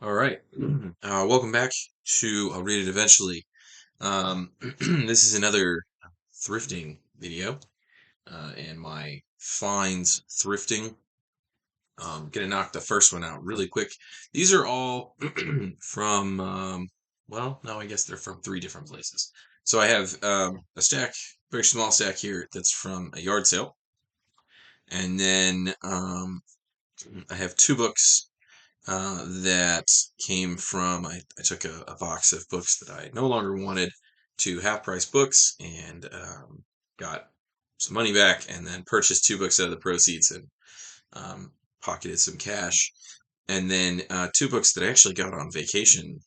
All right. Welcome back to I'll Read It Eventually. This is another thrifting video, and my finds thrifting. Gonna knock the first one out really quick. These are all from, well, no, I guess they're from three different places. So I have a stack, very small stack here that's from a yard sale. And then I have two books that came from I took a box of books that I no longer wanted to half price books and got some money back and then purchased two books out of the proceeds and pocketed some cash. And then two books that I actually got on vacation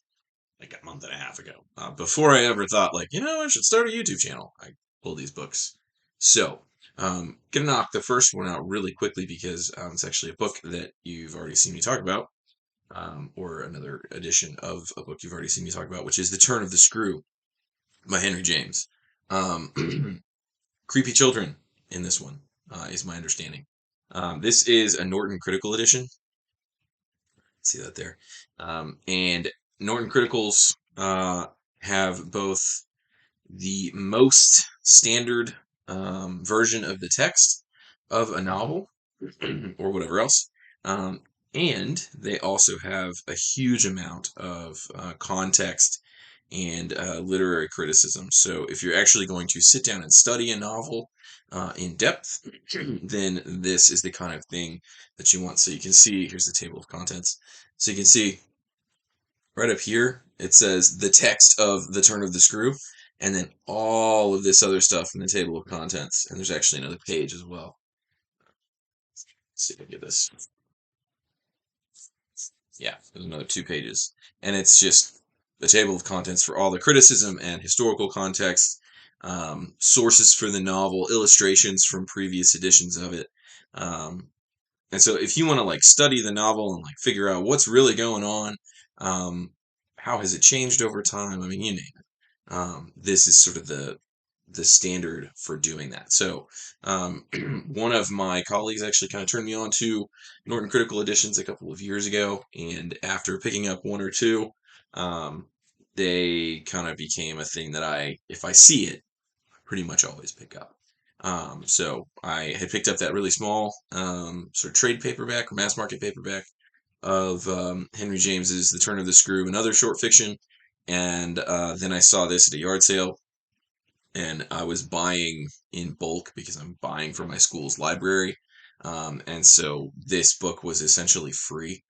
like a month and a half ago. Before I ever thought I should start a YouTube channel. I pulled these books. So gonna knock the first one out really quickly because it's actually a book that you've already seen me talk about, or another edition of a book you've already seen me talk about, which is The Turn of the Screw by Henry James. Creepy children in this one, is my understanding. This is a Norton Critical edition. See that there. And Norton Criticals have both the most standard version of the text of a novel or whatever else. And they also have a huge amount of context and literary criticism. So if you're actually going to sit down and study a novel in depth, then this is the kind of thing that you want. So you can see, here's the table of contents. So you can see right up here, it says the text of The Turn of the Screw, and then all of this other stuff in the table of contents. And there's actually another page as well. Let's see if I get this. Yeah, there's another 2 pages. And it's just the table of contents for all the criticism and historical context, sources for the novel, illustrations from previous editions of it. And so if you want to study the novel and figure out what's really going on, how has it changed over time? I mean, you name it. This is sort of the standard for doing that. So one of my colleagues actually kind of turned me on to Norton Critical Editions a couple of years ago, and after picking up one or two, they kind of became a thing that if I see it, pretty much always pick up. So I had picked up that really small sort of trade paperback or mass market paperback of Henry James's The Turn of the Screw and other short fiction, and then I saw this at a yard sale, and I was buying in bulk because I'm buying for my school's library. And so this book was essentially free.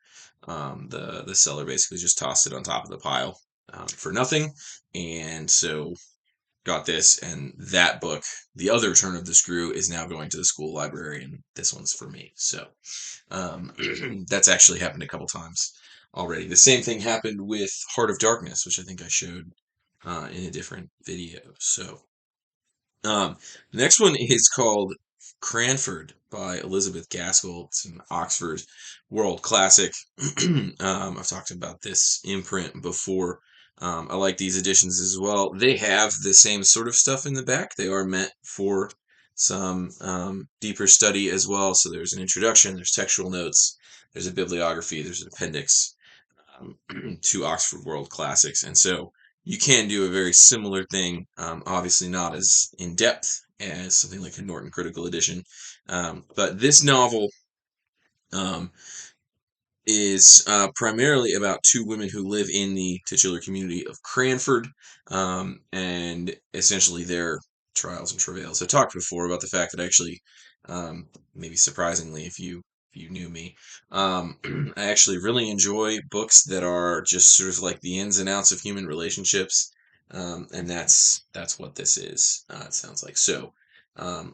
The seller basically just tossed it on top of the pile for nothing, and so got this, and that book, The Other Turn of the Screw, is now going to the school library, and this one's for me. So that's actually happened a couple times already. The same thing happened with Heart of Darkness, which I think I showed in a different video. So the next one is called Cranford by Elizabeth Gaskell. It's an Oxford World Classic. I've talked about this imprint before. I like these editions as well. They have the same sort of stuff in the back. They are meant for some deeper study as well. So there's an introduction, there's textual notes, there's a bibliography, there's an appendix to Oxford World Classics. And so you can do a very similar thing, obviously not as in depth as something like a Norton Critical Edition. But this novel is primarily about two women who live in the titular community of Cranford, and essentially their trials and travails. I talked before about the fact that actually, maybe surprisingly, if you knew me, I actually really enjoy books that are just sort of like the ins and outs of human relationships, and that's what this is. It sounds like so.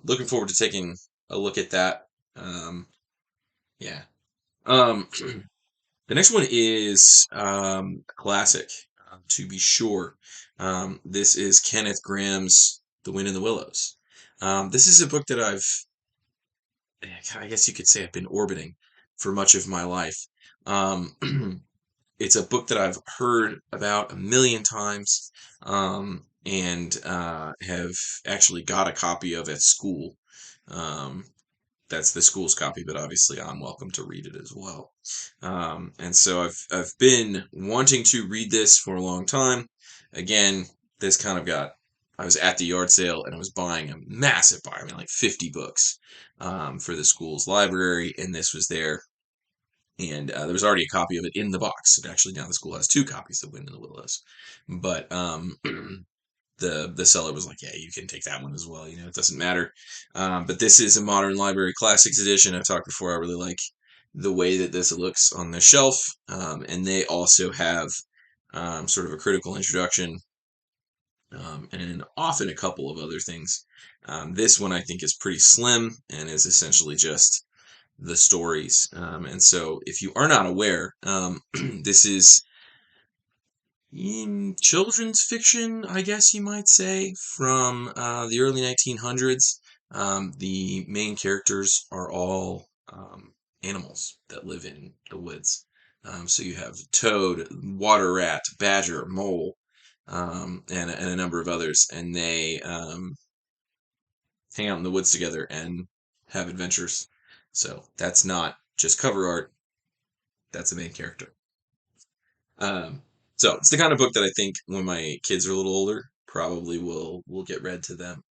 Looking forward to taking a look at that. Yeah. Um, the next one is a classic, to be sure. This is Kenneth Grahame's The Wind in the Willows. This is a book that I guess you could say I've been orbiting for much of my life. It's a book that I've heard about a million times, and have actually got a copy of at school. that's the school's copy, but obviously I'm welcome to read it as well. And so I've been wanting to read this for a long time. Again, this kind of got. I was at the yard sale and I was buying a massive buy. I mean, like 50 books for the school's library, and this was there. And there was already a copy of it in the box. And actually, now the school has 2 copies of Wind in the Willows. But the seller was like, yeah, you can take that one as well. It doesn't matter. But this is a Modern Library Classics edition. I've talked before. I really like the way that this looks on the shelf. And they also have sort of a critical introduction and often a couple of other things. This one I think is pretty slim and is essentially just the stories. And so if you are not aware, this is children's fiction, I guess you might say, from the early 1900s. The main characters are all animals that live in the woods. So you have toad, water rat, badger, mole, and a number of others, and they hang out in the woods together and have adventures. So that's not just cover art, that's the main character. So it's the kind of book that I think when my kids are a little older, probably will get read to them.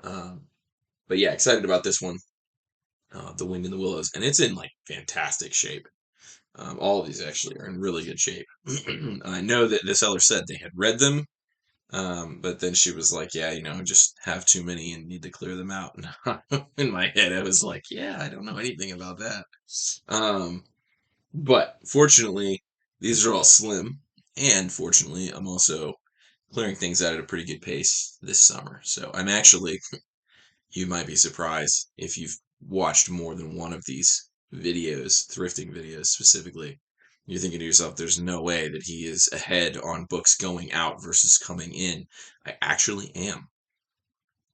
But yeah, excited about this one, The Wind in the Willows, and it's in like fantastic shape. All of these actually are in really good shape. I know that the seller said they had read them, but then she was like, yeah, just have too many and need to clear them out. And in my head, I was like, yeah, I don't know anything about that. But fortunately, these are all slim. And fortunately, I'm also clearing things out at a pretty good pace this summer. So I'm actually, you might be surprised if you've watched more than one of these videos, thrifting videos specifically. You're thinking to yourself, there's no way that he is ahead on books going out versus coming in. I actually am.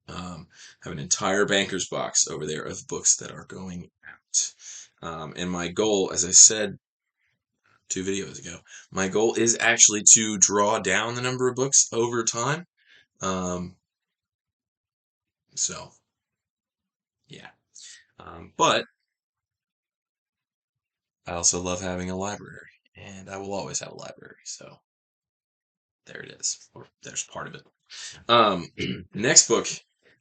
Have an entire banker's box over there of books that are going out. And my goal, as I said 2 videos ago, my goal is actually to draw down the number of books over time. So, yeah. But I also love having a library, and I will always have a library. So there it is, or there's part of it. Next book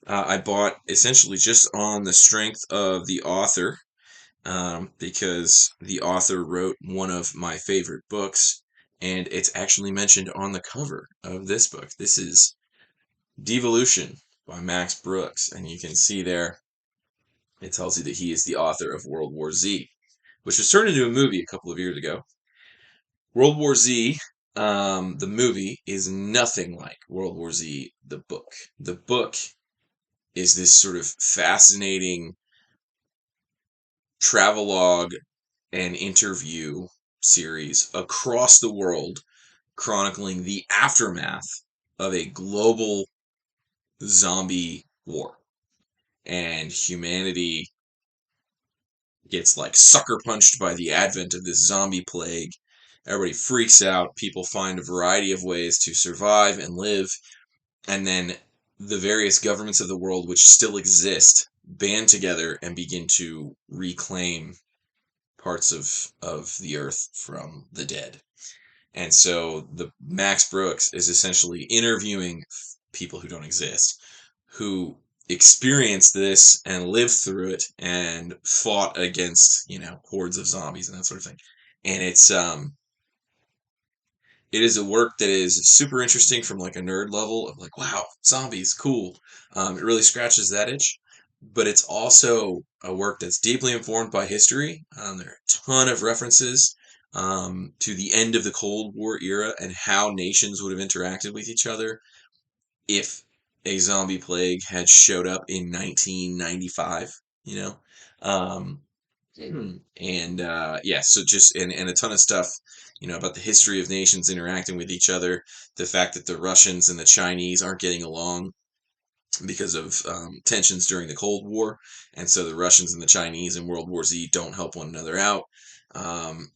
I bought essentially just on the strength of the author, because the author wrote one of my favorite books, and it's actually mentioned on the cover of this book. This is Devolution by Max Brooks, and you can see there it tells you that he is the author of World War Z, which was turned into a movie a couple of years ago. World War Z, the movie, is nothing like World War Z, the book. The book is this sort of fascinating travelogue and interview series across the world chronicling the aftermath of a global zombie war. And humanity gets like sucker punched by the advent of this zombie plague. Everybody freaks out. People find a variety of ways to survive and live. And then the various governments of the world, which still exist, band together and begin to reclaim parts of the earth from the dead. And so the Max Brooks is essentially interviewing people who don't exist, who experienced this and lived through it and fought against, hordes of zombies and that sort of thing. And it is a work that is super interesting from like a nerd level of like, wow, zombies, cool. It really scratches that itch. But it's also a work that's deeply informed by history. There are a ton of references to the end of the Cold War era and how nations would have interacted with each other if a zombie plague had showed up in 1995, Um, and yeah, so just and a ton of stuff, about the history of nations interacting with each other, the fact that the Russians and the Chinese aren't getting along because of tensions during the Cold War, and so the Russians and the Chinese in World War Z don't help one another out.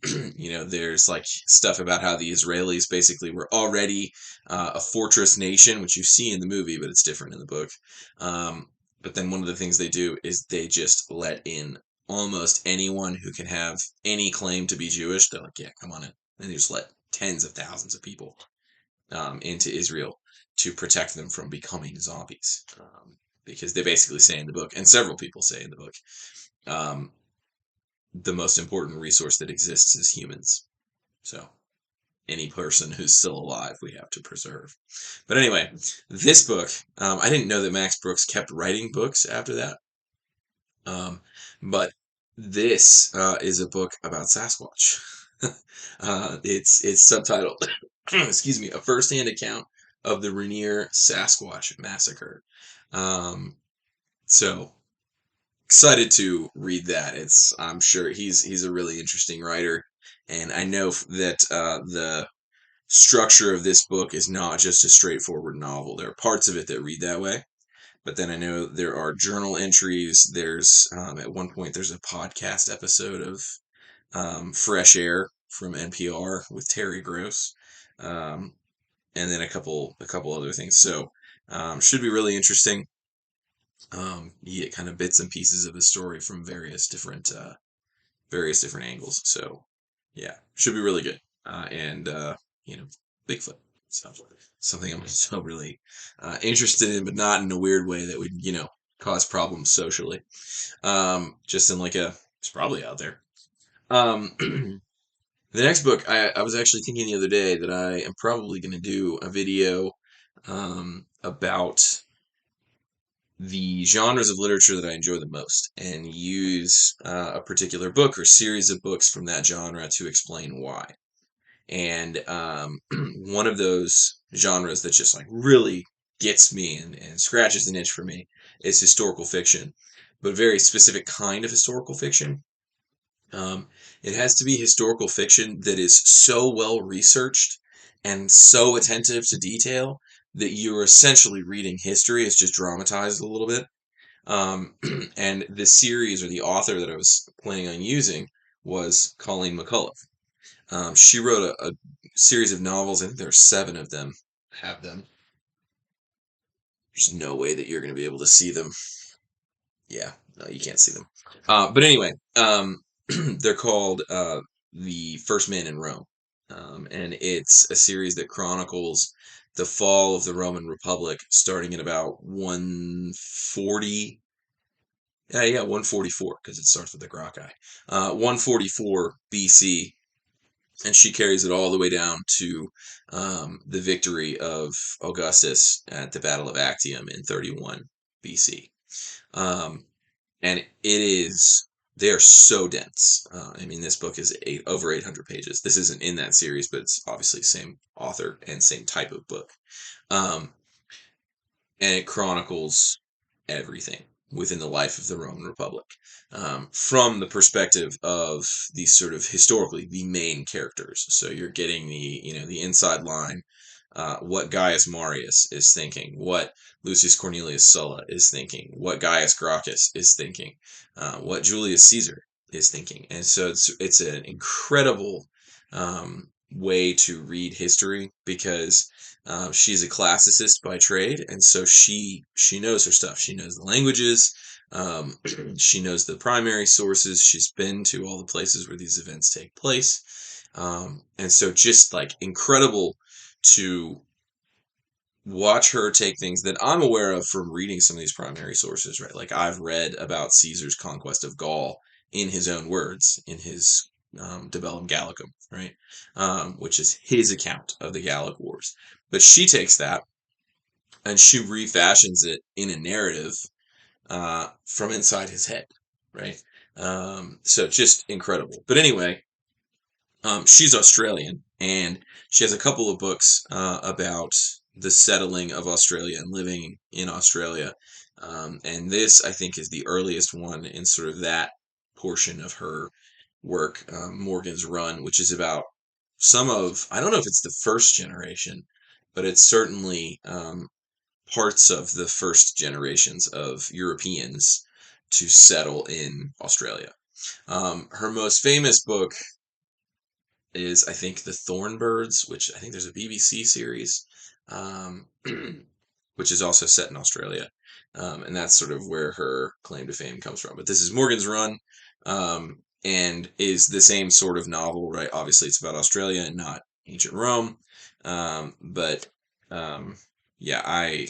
There's like stuff about how the Israelis basically were already a fortress nation, which you see in the movie, but it's different in the book. But then one of the things they do is they just let in almost anyone who can have any claim to be Jewish. They're like, yeah, come on in. And they just let tens of thousands of people into Israel to protect them from becoming zombies. Because they basically say in the book, and several people say in the book, um, the most important resource that exists is humans. So any person who's still alive, we have to preserve. But anyway, this book, I didn't know that Max Brooks kept writing books after that. But this is a book about Sasquatch. It's subtitled, excuse me, a first-hand account of the Rainier Sasquatch Massacre. Um, so excited to read that. I'm sure he's a really interesting writer, and I know that the structure of this book is not just a straightforward novel. There are parts of it that read that way, but then I know there are journal entries. There's at one point there's a podcast episode of Fresh Air from NPR with Terry Gross, um, and then a couple other things. So should be really interesting. You get kind of bits and pieces of the story from various different angles. So yeah, should be really good. And Bigfoot. So something I'm so really interested in, but not in a weird way that would cause problems socially. Just in like it's probably out there. The next book, I was actually thinking the other day that I am probably going to do a video about the genres of literature that I enjoy the most and use a particular book or series of books from that genre to explain why. And one of those genres that just like really gets me and scratches an itch for me is historical fiction, but a very specific kind of historical fiction. It has to be historical fiction that is so well researched and so attentive to detail that you're essentially reading history. It's just dramatized a little bit. Um, and the series or the author that I was planning on using was Colleen McCullough. She wrote a series of novels. I think there are 7 of them. Have them. There's no way that you're going to be able to see them. Yeah, no, you can't see them. But anyway, they're called The First Man in Rome. And it's a series that chronicles the fall of the Roman Republic starting at about 140. Yeah, 144, because it starts with the Gracchi. 144 BC, and she carries it all the way down to the victory of Augustus at the Battle of Actium in 31 BC. Um, and they are so dense. I mean, this book is over 800 pages. This isn't in that series, but it's obviously same author and same type of book. Um, and it chronicles everything within the life of the Roman Republic, from the perspective of these sort of historically the main characters. So you're getting the inside line, what Gaius Marius is thinking, what Lucius Cornelius Sulla is thinking, what Gaius Gracchus is thinking, what Julius Caesar is thinking, and so it's an incredible way to read history because she's a classicist by trade, and so she knows her stuff. She knows the languages. She knows the primary sources. She's been to all the places where these events take place, and so just like incredible to watch her take things that I'm aware of from reading some of these primary sources. Right, like I've read about Caesar's conquest of Gaul in his own words in his De Bellum Gallicum, right, which is his account of the Gallic Wars. But she takes that and she refashions it in a narrative from inside his head, right? So just incredible. But anyway, she's Australian, and she has a couple of books about the settling of Australia and living in Australia. And this, I think, is the earliest one in sort of that portion of her work, Morgan's Run, which is about I don't know if it's the first generation, but it's certainly parts of the first generations of Europeans to settle in Australia. Her most famous book is, I think, The Thorn Birds, which I think there's a BBC series, which is also set in Australia. And that's sort of where her claim to fame comes from. But this is Morgan's Run, and is the same sort of novel, right? Obviously, it's about Australia and not ancient Rome. But yeah, I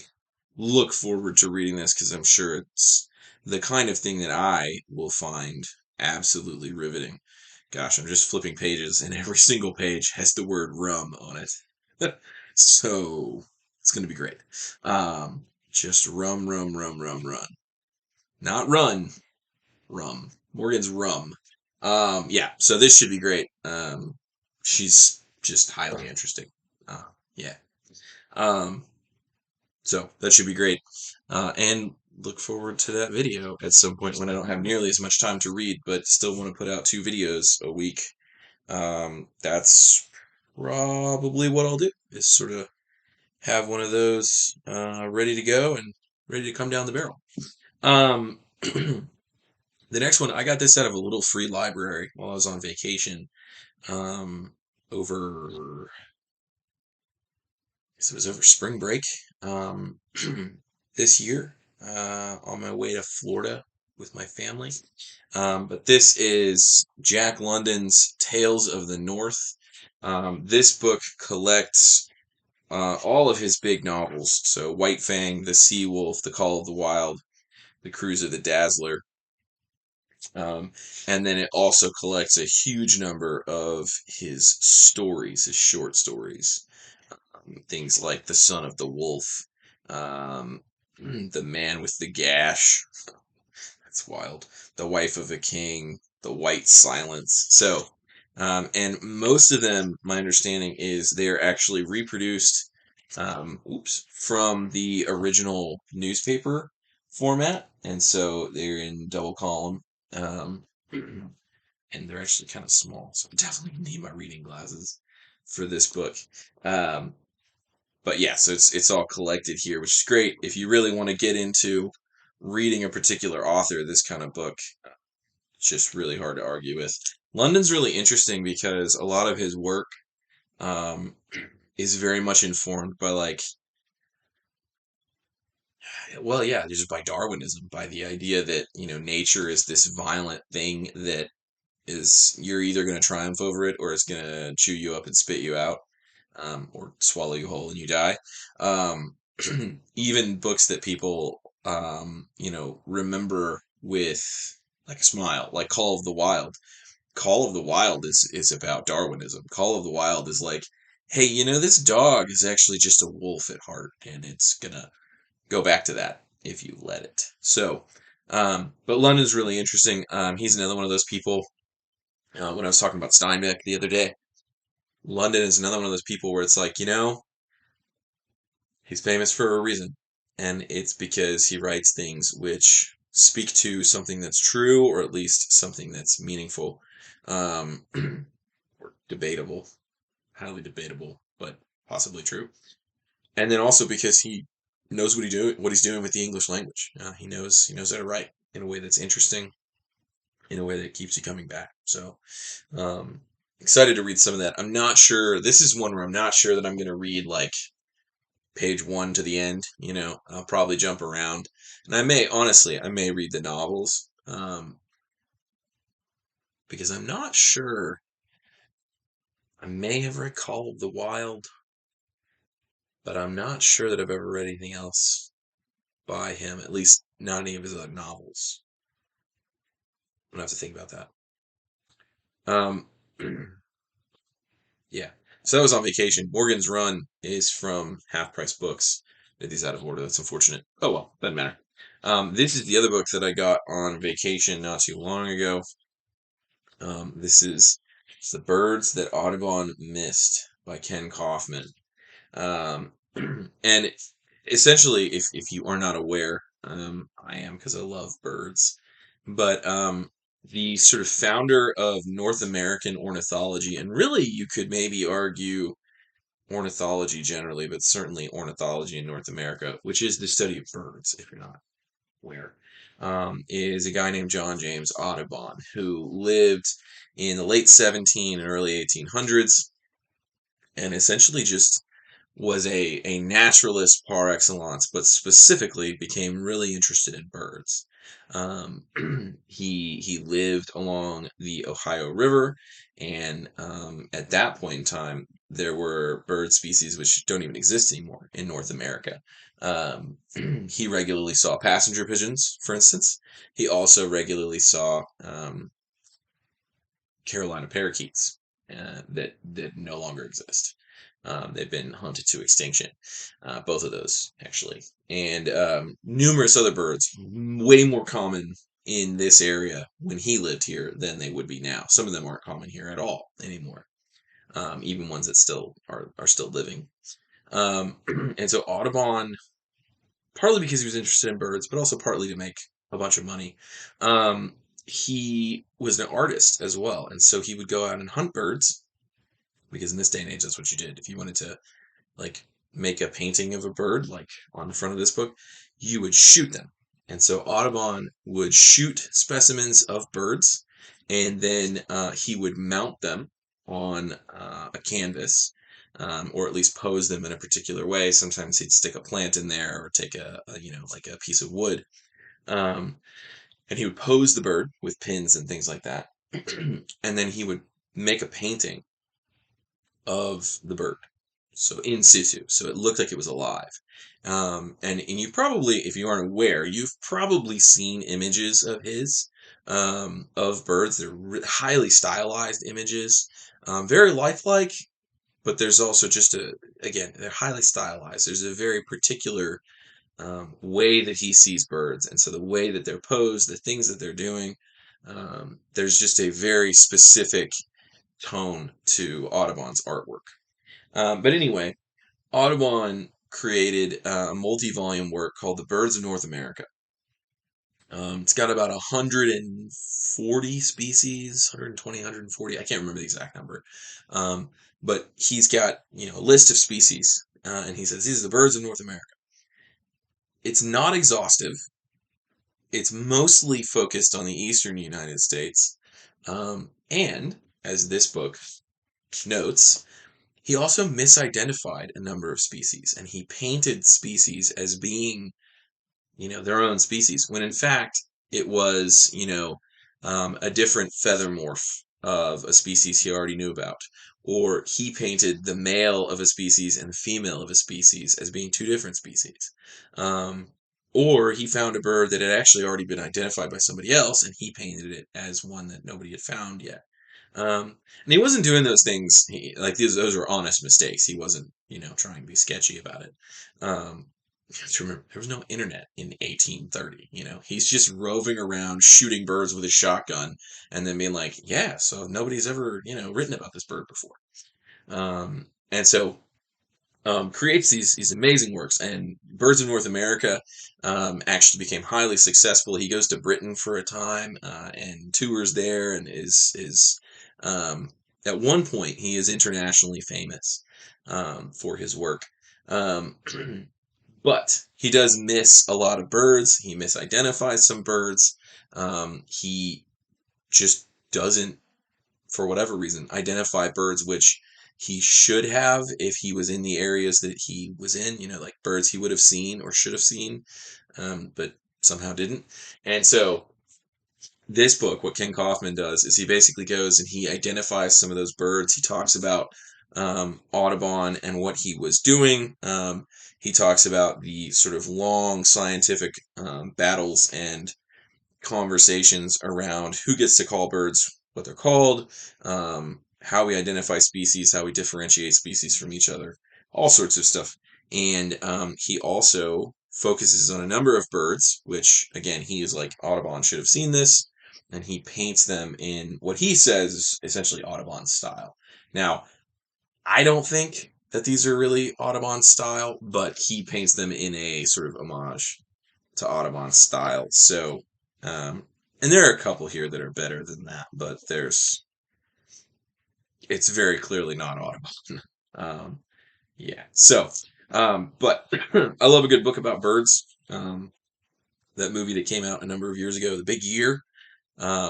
look forward to reading this because I'm sure it's the kind of thing that I will find absolutely riveting. Gosh, I'm just flipping pages, and every single page has the word rum on it. So it's going to be great. Just rum, rum, rum, rum, run. Not run, rum. Morgan's rum. Yeah, so this should be great. She's just highly interesting. Yeah. Um, so that should be great. And look forward to that video at some point when I don't have nearly as much time to read, but still want to put out 2 videos a week. That's probably what I'll do, is sort of have one of those ready to go and ready to come down the barrel. The next one, I got this out of a little free library while I was on vacation over, I guess it was over spring break this year on my way to Florida with my family. But this is Jack London's Tales of the North. This book collects all of his big novels. So White Fang, The Sea Wolf, The Call of the Wild, The Cruiser, The Dazzler. And then it also collects a huge number of his stories, his short stories. Things like The Son of the Wolf, The Man with the Gash. That's wild. The Wife of a King, The White Silence. So, and most of them, my understanding is they're actually reproduced, from the original newspaper format, and so they're in double column, um, and they're actually kind of small. So I definitely need my reading glasses for this book. But yeah, so it's all collected here, which is great if you really want to get into reading a particular author. This kind of book, it's just really hard to argue with. London's really interesting because a lot of his work um, is very much informed by, like, well, yeah, just by Darwinism, by the idea that, nature is this violent thing that is, you're either going to triumph over it or it's going to chew you up and spit you out, or swallow you whole and you die. Um, Even books that people, remember with like a smile, like Call of the Wild. Call of the Wild is about Darwinism. Call of the Wild is like, hey, this dog is actually just a wolf at heart, and it's gonna go back to that if you let it. So, but London's really interesting. He's another one of those people. When I was talking about Steinbeck the other day, London is another one of those people where it's like, he's famous for a reason, and it's because he writes things which speak to something that's true, or at least something that's meaningful, or debatable, highly debatable, but possibly true. And then also because he knows what he's doing with the English language. He knows how to write in a way that's interesting, in a way that keeps you coming back. So, excited to read some of that. I'm not sure. This is one where I'm not sure that I'm going to read like page 1 to the end. I'll probably jump around, and I may read the novels, because I'm not sure. I may have read Call of the Wild, but I'm not sure that I've ever read anything else by him, at least not any of his other novels. I'm gonna have to think about that. Um, yeah. So that was on vacation. Morgan's Run is from Half Price Books. Did these out of order. That's unfortunate. Oh well, doesn't matter. This is the other book that I got on vacation not too long ago. This is The Birds That Audubon Missed by Kenn Kaufman. And essentially, if you are not aware, I am, because I love birds. But the sort of founder of North American ornithology, and really you could maybe argue ornithology generally, but certainly ornithology in North America, which is the study of birds, if you're not aware, is a guy named John James Audubon, who lived in the late 17 and early 1800s, and essentially just was a naturalist par excellence, but specifically became really interested in birds. Um, he lived along the Ohio River, and at that point in time, there were bird species which don't even exist anymore in North America. He regularly saw passenger pigeons, for instance. He also regularly saw Carolina parakeets that no longer exist. They've been hunted to extinction, both of those actually, and numerous other birds, way more common in this area when he lived here than they would be now. Some of them aren't common here at all anymore, even ones that still are still living. And so Audubon, partly because he was interested in birds, but also partly to make a bunch of money. Um, he was an artist as well, and so he would go out and hunt birds because in this day and age, that's what you did. If you wanted to like make a painting of a bird, like on the front of this book, you would shoot them. And so Audubon would shoot specimens of birds, and then he would mount them on a canvas, or at least pose them in a particular way. Sometimes he'd stick a plant in there, or take like a piece of wood, um, and he would pose the bird with pins and things like that, and then he would make a painting of the bird, so in situ, so it looked like it was alive. And you probably, if you aren't aware, you've probably seen images of his, of birds. They're highly stylized images, very lifelike, but there's also just again, they're highly stylized. There's a very particular way that he sees birds, and so the way that they're posed, the things that they're doing, there's just a very specific tone to Audubon's artwork. But anyway, Audubon created a multi-volume work called The Birds of North America. It's got about 140 species, 120, 140. I can't remember the exact number. But he's got, a list of species, and he says, these are the birds of North America. It's not exhaustive. It's mostly focused on the eastern United States. And, as this book notes, he also misidentified a number of species, and he painted species as being, their own species, when in fact it was, a different feather morph of a species he already knew about. Or he painted the male of a species and the female of a species as being two different species. Um, or he found a bird that had actually already been identified by somebody else, and he painted it as one that nobody had found yet. And he wasn't doing those things. Those were honest mistakes. He wasn't, trying to be sketchy about it. You have to remember, there was no internet in 1830. He's just roving around shooting birds with a shotgun, and then being like, "Yeah, so nobody's ever, written about this bird before." And so creates these amazing works. And Birds of North America actually became highly successful. He goes to Britain for a time and tours there, and is at one point he is internationally famous for his work. Um, but he does miss a lot of birds. He misidentifies some birds. He just doesn't, for whatever reason, identify birds which he should have if he was in the areas that he was in, like birds he would have seen or should have seen, but somehow didn't. And so this book, what Kenn Kaufman does is he basically goes and he identifies some of those birds. He talks about Audubon and what he was doing. He talks about the sort of long scientific battles and conversations around who gets to call birds what they're called, how we identify species, how we differentiate species from each other, all sorts of stuff. And he also focuses on a number of birds, which, again, he is like, Audubon should have seen this, and he paints them in what he says is essentially Audubon style. Now, I don't think that these are really Audubon style, but he paints them in a sort of homage to Audubon style. So, and there are a couple here that are better than that, but it's very clearly not Audubon. um, yeah. So, but I love a good book about birds. That movie that came out a number of years ago, The Big Year,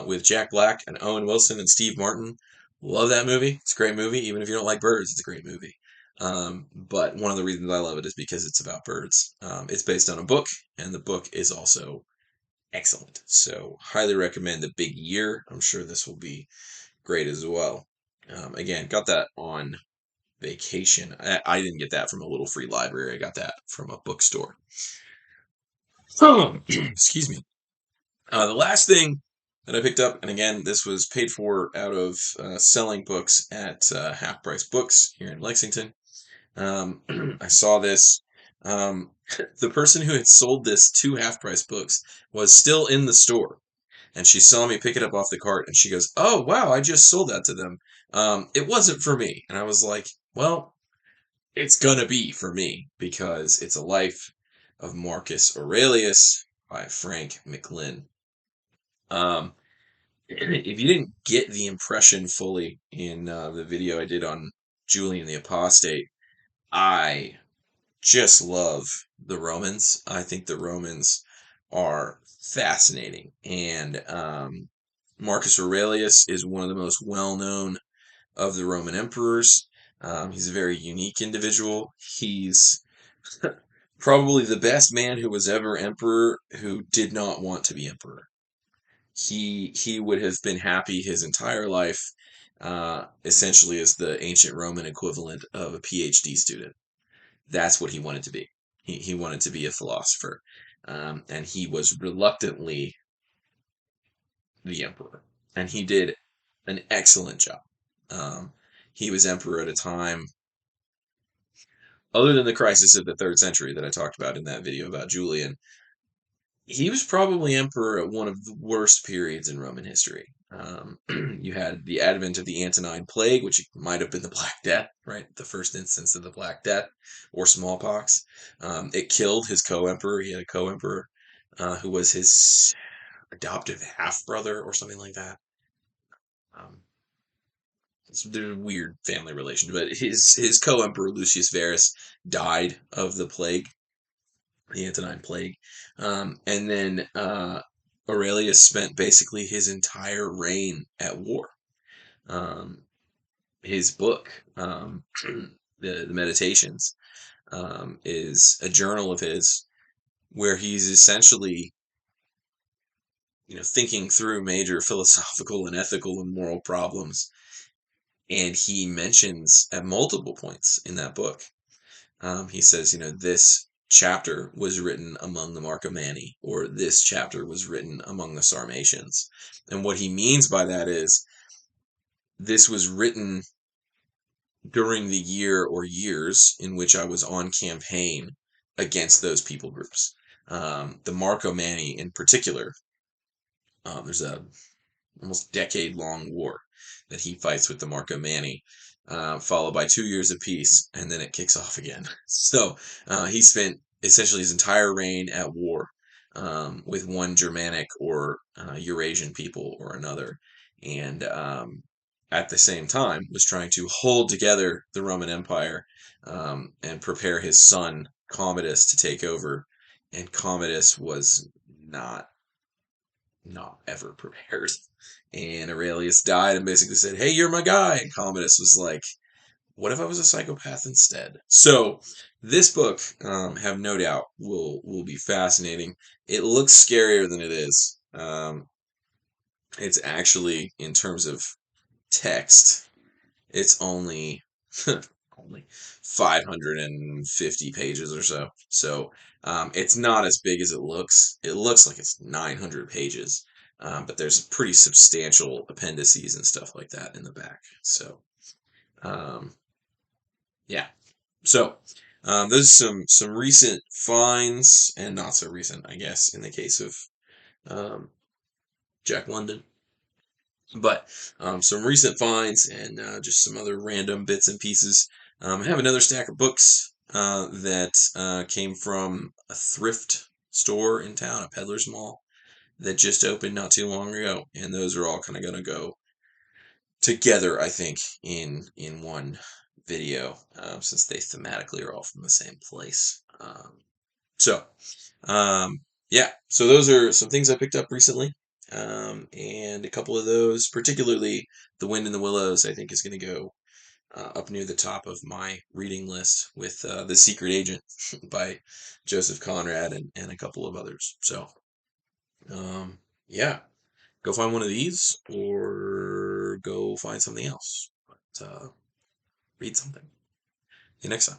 with Jack Black and Owen Wilson and Steve Martin. Love that movie. It's a great movie. Even if you don't like birds, it's a great movie. But one of the reasons I love it is because it's about birds. It's based on a book, and the book is also excellent. So highly recommend The Big Year. I'm sure this will be great as well. Again, got that on vacation. I didn't get that from a little free library. I got that from a bookstore. Excuse me. The last thing that I picked up, and again, this was paid for out of selling books at Half Price Books here in Lexington. I saw this. The person who had sold this to Half Price Books was still in the store, and she saw me pick it up off the cart, and she goes, "Oh wow, I just sold that to them. It wasn't for me." And I was like, "Well, it's gonna be for me because it's a life of Marcus Aurelius by Frank McLynn." Um, if you didn't get the impression fully in the video I did on Julian the Apostate, I just love the Romans. I think the Romans are fascinating, and Marcus Aurelius is one of the most well-known of the Roman emperors. He's a very unique individual. He's probably the best man who was ever emperor who did not want to be emperor. He would have been happy his entire life, essentially as the ancient Roman equivalent of a PhD student. That's what he wanted to be. He wanted to be a philosopher, and he was reluctantly the emperor, and he did an excellent job. Um, he was emperor at a time, other than the crisis of the third century that I talked about in that video about Julian. He was probably emperor at one of the worst periods in Roman history. You had the advent of the Antonine Plague, which might have been the Black Death, right? The first instance of the Black Death or smallpox. It killed his co-emperor. He had a co-emperor who was his adoptive half-brother or something like that. Um, there's a weird family relation, but his co-emperor Lucius Verus died of the plague, the Antonine Plague. And then Aurelius spent basically his entire reign at war. Um, his book, the Meditations, is a journal of his where he's essentially, thinking through major philosophical and ethical and moral problems. And he mentions at multiple points in that book, he says, this chapter was written among the Marcomanni, or this chapter was written among the Sarmatians. And what he means by that is this was written during the year or years in which I was on campaign against those people groups. The Marcomanni in particular, there's a almost decade-long war that he fights with the Marcomanni, followed by 2 years of peace, and then it kicks off again. So he spent essentially his entire reign at war with one Germanic or Eurasian people or another, and at the same time was trying to hold together the Roman Empire and prepare his son Commodus to take over. And Commodus was not ever prepared. And Aurelius died and basically said, "Hey, you're my guy." And Commodus was like, "What if I was a psychopath instead?" So this book, have no doubt, will be fascinating. It looks scarier than it is. It's actually, in terms of text, it's only only 550 pages or so. So it's not as big as it looks. It looks like it's 900 pages, but there's pretty substantial appendices and stuff like that in the back. So um, yeah. So those are some recent finds, and not so recent, I guess, in the case of um, Jack London. But some recent finds and just some other random bits and pieces. I have another stack of books that came from a thrift store in town, a peddler's mall, that just opened not too long ago, and those are all kind of going to go together, I think, in one video, since they thematically are all from the same place. So, yeah, so those are some things I picked up recently. And a couple of those, particularly The Wind in the Willows, I think is going to go up near the top of my reading list with The Secret Agent by Joseph Conrad and a couple of others. So, yeah, go find one of these or go find something else. But read something. See you next time.